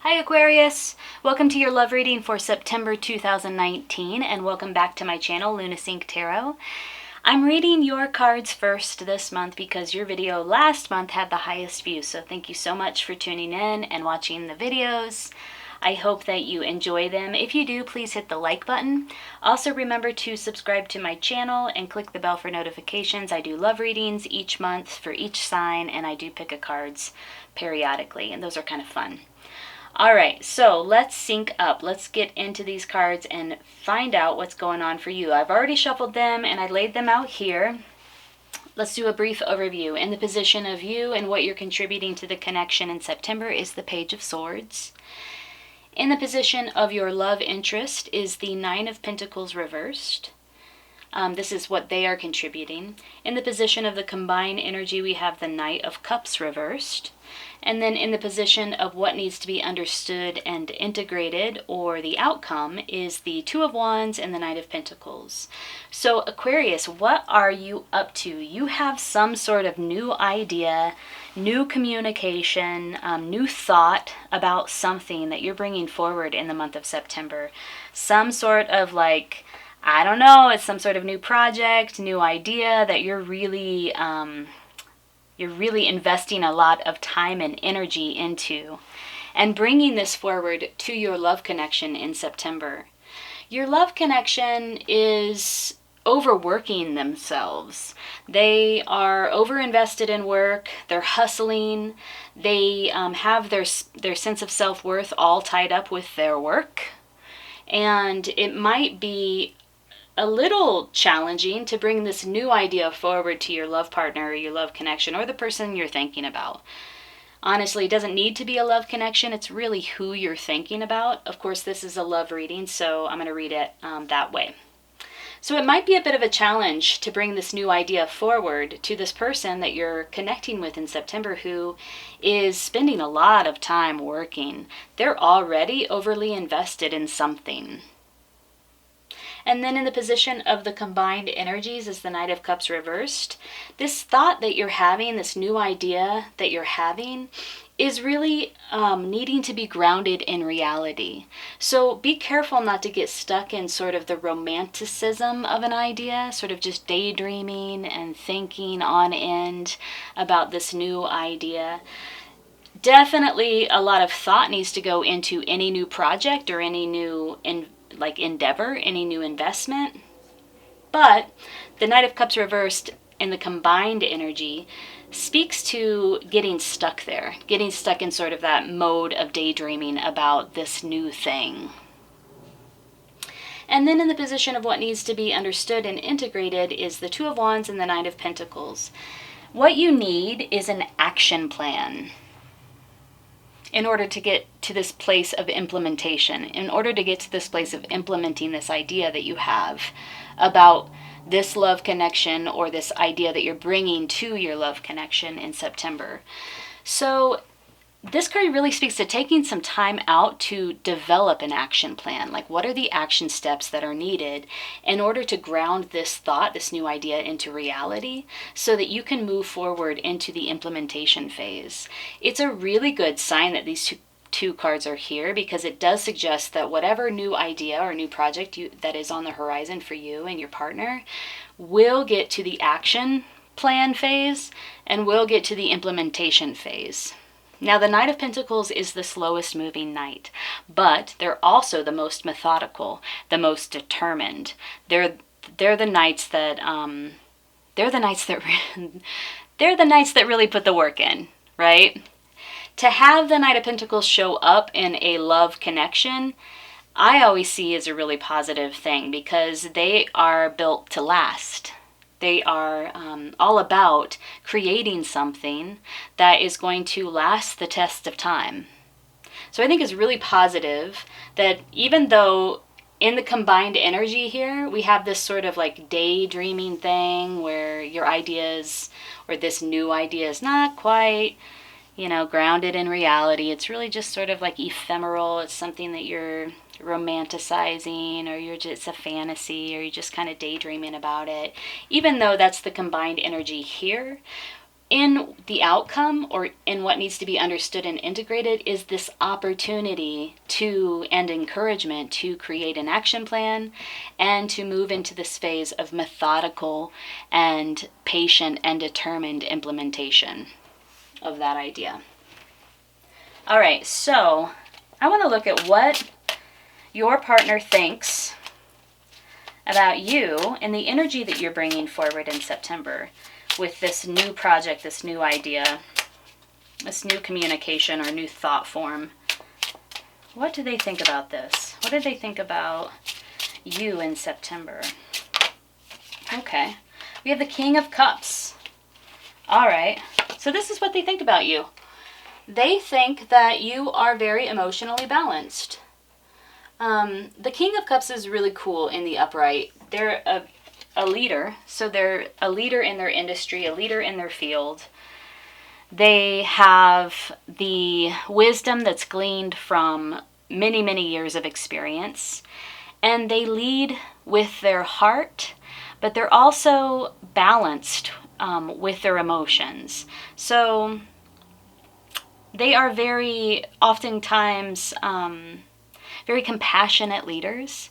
Hi Aquarius! Welcome to your love reading for September 2019 and welcome back to my channel, Lunasync Tarot. I'm reading your cards first this month because your video last month had the highest views, so thank you so much for tuning in and watching the videos. I hope that you enjoy them. If you do, please hit the like button. Also remember to subscribe to my channel and click the bell for notifications. I do love readings each month for each sign, and I do pick a cards periodically, and those are kind of fun. All right, so let's sync up. Let's get into these cards and find out what's going on for you. I've already shuffled them and I laid them out here. Let's do a brief overview. In the position of you and what you're contributing to the connection in September is the Page of Swords. In the position of your love interest is the Nine of Pentacles reversed. This is what they are contributing. In the position of the combined energy, we have the Knight of Cups reversed. And then in the position of what needs to be understood and integrated, or the outcome, is the Two of Wands and the Knight of Pentacles. So Aquarius, what are you up to? You have some sort of new idea, new communication, new thought about something that you're bringing forward in the month of September. Some sort of I don't know, it's some sort of new project, new idea that you're really investing a lot of time and energy into and bringing this forward to your love connection in September. Your love connection is overworking themselves. They are overinvested in work, they're hustling, they have their sense of self-worth all tied up with their work, and it might be a little challenging to bring this new idea forward to your love partner or your love connection or the person you're thinking about. Honestly, it doesn't need to be a love connection. It's really who you're thinking about. Of course, this is a love reading, so I'm going to read it that way. So it might be a bit of a challenge to bring this new idea forward to this person that you're connecting with in September who is spending a lot of time working. They're already overly invested in something. And then in the position of the combined energies is the Knight of Cups reversed. This thought that you're having, this new idea that you're having, is really needing to be grounded in reality. So be careful not to get stuck in sort of the romanticism of an idea, sort of just daydreaming and thinking on end about this new idea. Definitely a lot of thought needs to go into any new project or any new endeavor, any new investment. But the Knight of Cups reversed in the combined energy speaks to getting stuck there, getting stuck in sort of that mode of daydreaming about this new thing. And then in the position of what needs to be understood and integrated is the Two of Wands and the Knight of Pentacles. What you need is an action plan in order to get to this place of implementation, in order to get to this place of implementing this idea that you have about this love connection or this idea that you're bringing to your love connection in September. So this card really speaks to taking some time out to develop an action plan. Like, what are the action steps that are needed in order to ground this thought, this new idea, into reality so that you can move forward into the implementation phase? It's a really good sign that these two cards are here because it does suggest that whatever new idea or new project that is on the horizon for you and your partner will get to the action plan phase and will get to the implementation phase. Now, the Knight of Pentacles is the slowest moving knight, but they're also the most methodical, the most determined. They're the knights that they're the knights that really put the work in, right? To have the Knight of Pentacles show up in a love connection, I always see as a really positive thing because they are built to last. They are all about creating something that is going to last the test of time. So I think it's really positive that even though in the combined energy here, we have this sort of like daydreaming thing where your ideas or this new idea is not quite, grounded in reality. It's really just sort of like ephemeral. It's something that you're romanticizing, or it's a fantasy, or you're just kind of daydreaming about it. Even though that's the combined energy here, in the outcome, or in what needs to be understood and integrated, is this opportunity to, and encouragement to, create an action plan and to move into this phase of methodical and patient and determined implementation of that idea. All right, so I want to look at what your partner thinks about you and the energy that you're bringing forward in September with this new project, this new idea, this new communication or new thought form. What do they think about this? What do they think about you in September? Okay, we have the King of Cups. All right, so this is what they think about you. They think that you are very emotionally balanced. The King of Cups is really cool in the upright. They're a leader, so they're a leader in their industry, a leader in their field. They have the wisdom that's gleaned from many, many years of experience, and they lead with their heart, but they're also balanced with their emotions. So they are very, oftentimes, very compassionate leaders.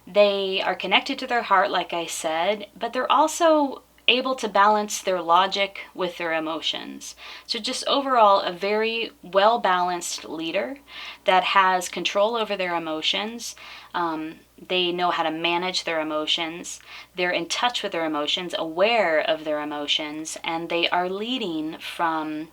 They are connected to their heart, like I said, but they're also able to balance their logic with their emotions. So just overall, a very well-balanced leader that has control over their emotions. They know how to manage their emotions. They're in touch with their emotions, aware of their emotions, and they are leading from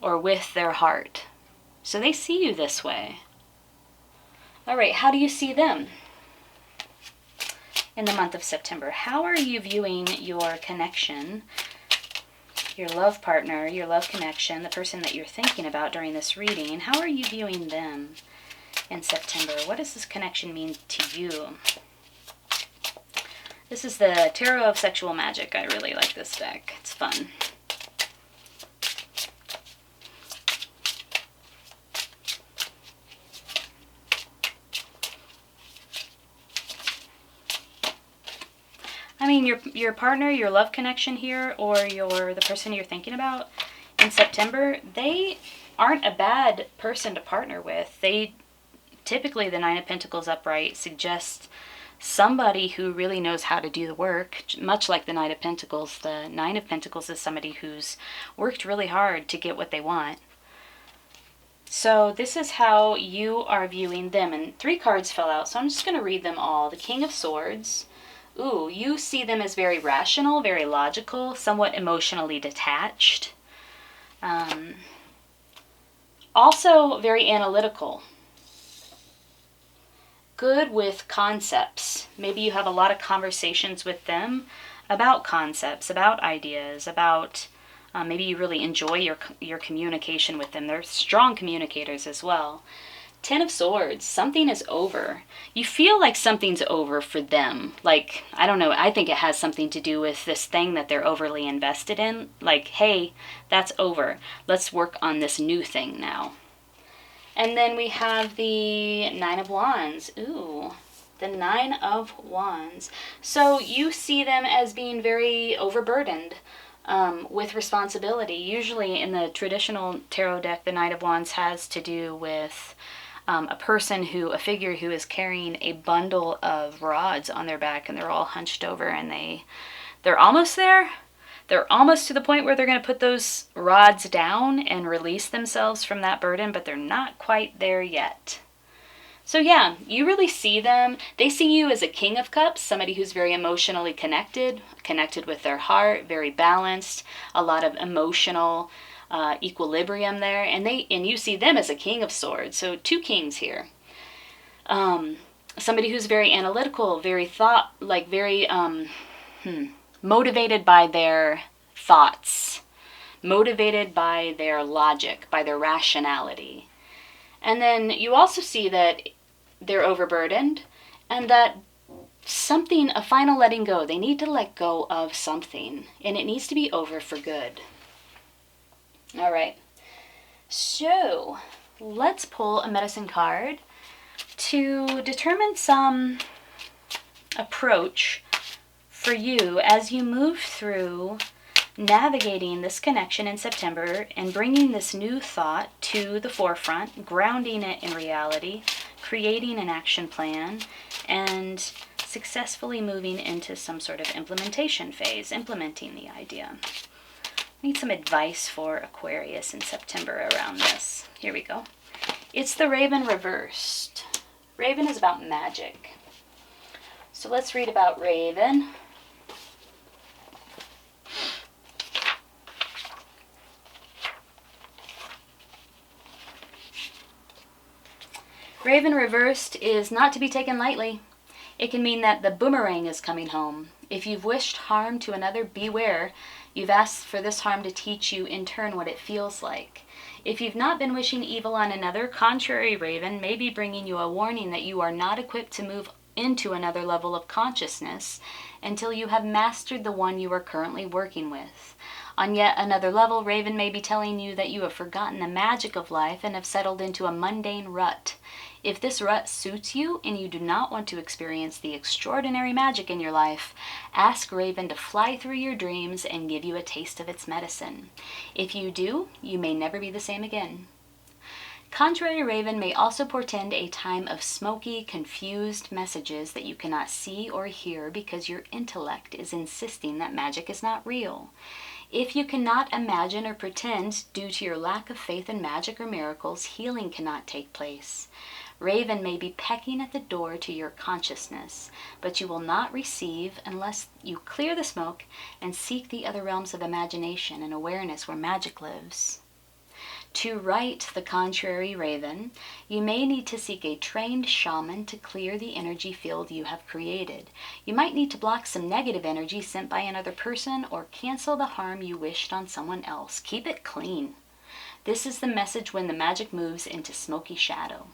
or with their heart. So they see you this way. All right, how do you see them in the month of September? How are you viewing your connection, your love partner, your love connection, the person that you're thinking about during this reading? How are you viewing them in September? What does this connection mean to you? This is the Tarot of Sexual Magic. I really like this deck. It's fun. I mean, your partner, your love connection here, or the person you're thinking about in September, they aren't a bad person to partner with. They typically, the Nine of Pentacles upright suggests somebody who really knows how to do the work, much like the Knight of Pentacles. The Nine of Pentacles is somebody who's worked really hard to get what they want. So this is how you are viewing them. And 3 cards fell out, so I'm just going to read them all. The King of Swords. Ooh, you see them as very rational, very logical, somewhat emotionally detached. Also very analytical. Good with concepts. Maybe you have a lot of conversations with them about concepts, about ideas, about maybe you really enjoy your communication with them. They're strong communicators as well. 10 of Swords, something is over. You feel like something's over for them. Like, I don't know, I think it has something to do with this thing that they're overly invested in. Like, hey, that's over. Let's work on this new thing now. And then we have the Nine of Wands. Ooh, the Nine of Wands. So you see them as being very overburdened with responsibility. Usually in the traditional tarot deck, the Knight of Wands has to do with a figure who is carrying a bundle of rods on their back, and they're all hunched over, and they're almost there. They're almost to the point where they're going to put those rods down and release themselves from that burden, but they're not quite there yet. So yeah, you really see them. They see you as a King of Cups, somebody who's very emotionally connected with their heart, very balanced, a lot of emotional equilibrium there, and you see them as a King of Swords. So 2 kings here. Somebody who's very analytical, very motivated by their thoughts, motivated by their logic, by their rationality. And then you also see that they're overburdened, and that a final letting go. They need to let go of something, and it needs to be over for good. All right, so let's pull a medicine card to determine some approach for you as you move through navigating this connection in September and bringing this new thought to the forefront, grounding it in reality, creating an action plan, and successfully moving into some sort of implementation phase, implementing the idea. Need some advice for Aquarius in September around this. Here we go. It's the Raven reversed. Raven is about magic. So let's read about Raven. Raven reversed is not to be taken lightly. It can mean that the boomerang is coming home. If you've wished harm to another, beware. You've asked for this harm to teach you in turn what it feels like. If you've not been wishing evil on another, contrary Raven may be bringing you a warning that you are not equipped to move into another level of consciousness until you have mastered the one you are currently working with. On yet another level, Raven may be telling you that you have forgotten the magic of life and have settled into a mundane rut. If this rut suits you and you do not want to experience the extraordinary magic in your life, ask Raven to fly through your dreams and give you a taste of its medicine. If you do, you may never be the same again. Contrary Raven may also portend a time of smoky, confused messages that you cannot see or hear because your intellect is insisting that magic is not real. If you cannot imagine or pretend due to your lack of faith in magic or miracles, healing cannot take place. Raven may be pecking at the door to your consciousness, but you will not receive unless you clear the smoke and seek the other realms of imagination and awareness where magic lives. To right the contrary Raven, you may need to seek a trained shaman to clear the energy field you have created. You might need to block some negative energy sent by another person or cancel the harm you wished on someone else. Keep it clean. This is the message when the magic moves into smoky shadow.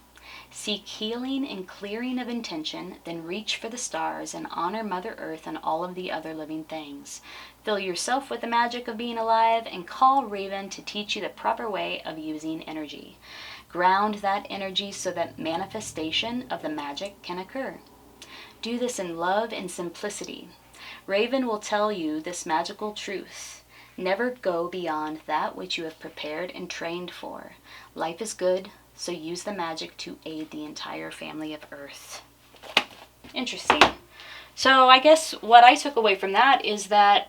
Seek healing and clearing of intention, then reach for the stars and honor Mother Earth and all of the other living things. Fill yourself with the magic of being alive and call Raven to teach you the proper way of using energy. Ground that energy so that manifestation of the magic can occur. Do this in love and simplicity. Raven will tell you this magical truth. Never go beyond that which you have prepared and trained for. Life is good, so use the magic to aid the entire family of Earth. Interesting. So I guess what I took away from that is that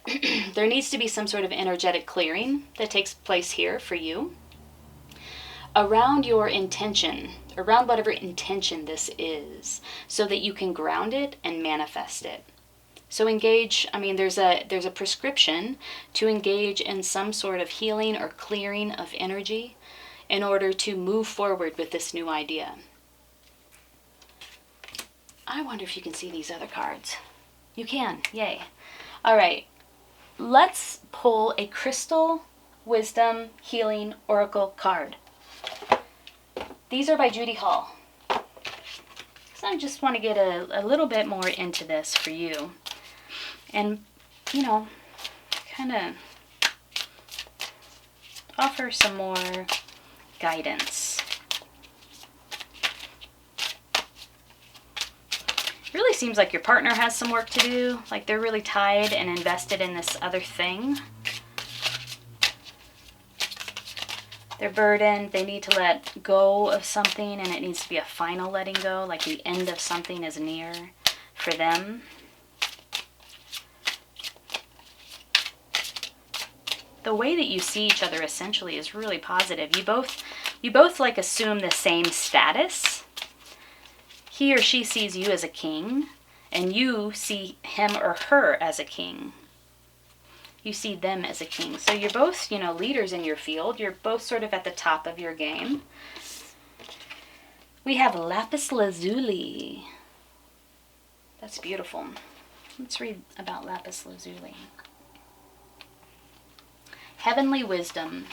there needs to be some sort of energetic clearing that takes place here for you around your intention, around whatever intention this is, so that you can ground it and manifest it. So engage, there's a prescription to engage in some sort of healing or clearing of energy in order to move forward with this new idea. I wonder if you can see these other cards. You can, yay. All right, let's pull a Crystal Wisdom Healing Oracle card. These are by Judy Hall. So I just want to get a little bit more into this for you. And, kind of offer some more guidance. It really seems like your partner has some work to do, like they're really tied and invested in this other thing. They're burdened, they need to let go of something, and it needs to be a final letting go, like the end of something is near for them. The way that you see each other essentially is really positive. You both like assume the same status. He or she sees you as a king, and you see him or her as a king. You see them as a king. So you're both, leaders in your field. You're both sort of at the top of your game. We have lapis lazuli. That's beautiful. Let's read about lapis lazuli. Heavenly wisdom.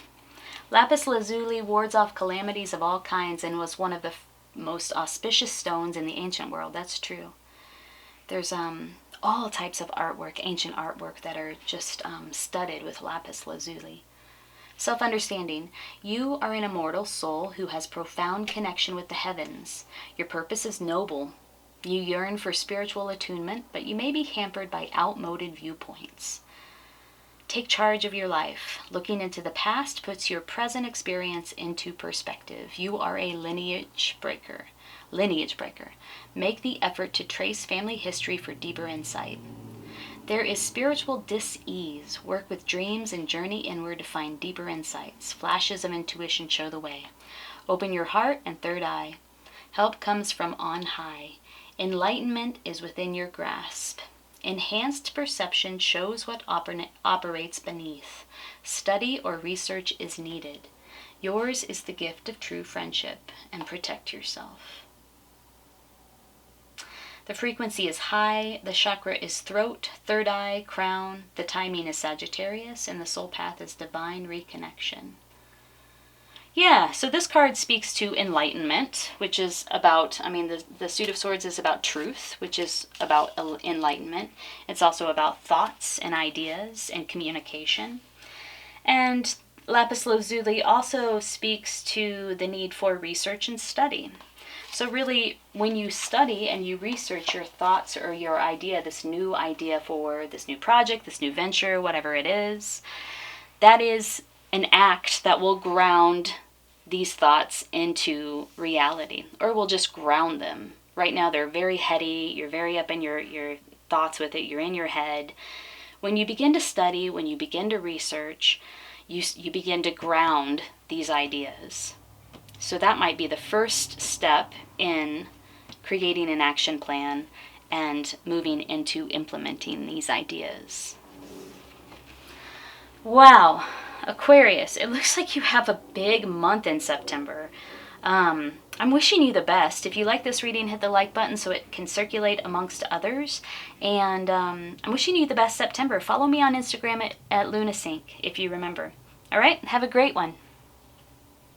Lapis lazuli wards off calamities of all kinds and was one of the most auspicious stones in the ancient world. That's true. There's all types of artwork, ancient artwork, that are just studded with lapis lazuli. Self-understanding. You are an immortal soul who has profound connection with the heavens. Your purpose is noble. You yearn for spiritual attunement, but you may be hampered by outmoded viewpoints. Take charge of your life. Looking into the past puts your present experience into perspective. You are a lineage breaker. Lineage breaker. Make the effort to trace family history for deeper insight. There is spiritual dis-ease. Work with dreams and journey inward to find deeper insights. Flashes of intuition show the way. Open your heart and third eye. Help comes from on high. Enlightenment is within your grasp. Enhanced perception shows what operates beneath. Study or research is needed. Yours is the gift of true friendship, and protect yourself. The frequency is high, the chakra is throat, third eye, crown, the timing is Sagittarius, and the soul path is divine reconnection. Yeah, so this card speaks to enlightenment, which is about, the Suit of Swords is about truth, which is about enlightenment. It's also about thoughts and ideas and communication. And Lapis Lazuli also speaks to the need for research and study. So really, when you study and you research your thoughts or your idea, this new idea for this new project, this new venture, whatever it is, that is an act that will ground these thoughts into reality, or will just ground them. Right now they're very heady, you're very up in your thoughts with it, you're in your head. When you begin to study, when you begin to research, you begin to ground these ideas. So that might be the first step in creating an action plan and moving into implementing these ideas. Wow, Aquarius, it looks like you have a big month in September. I'm wishing you the best. If you like this reading, hit the like button so it can circulate amongst others. And I'm wishing you the best September. Follow me on Instagram at LunaSync if you remember. All right, have a great one.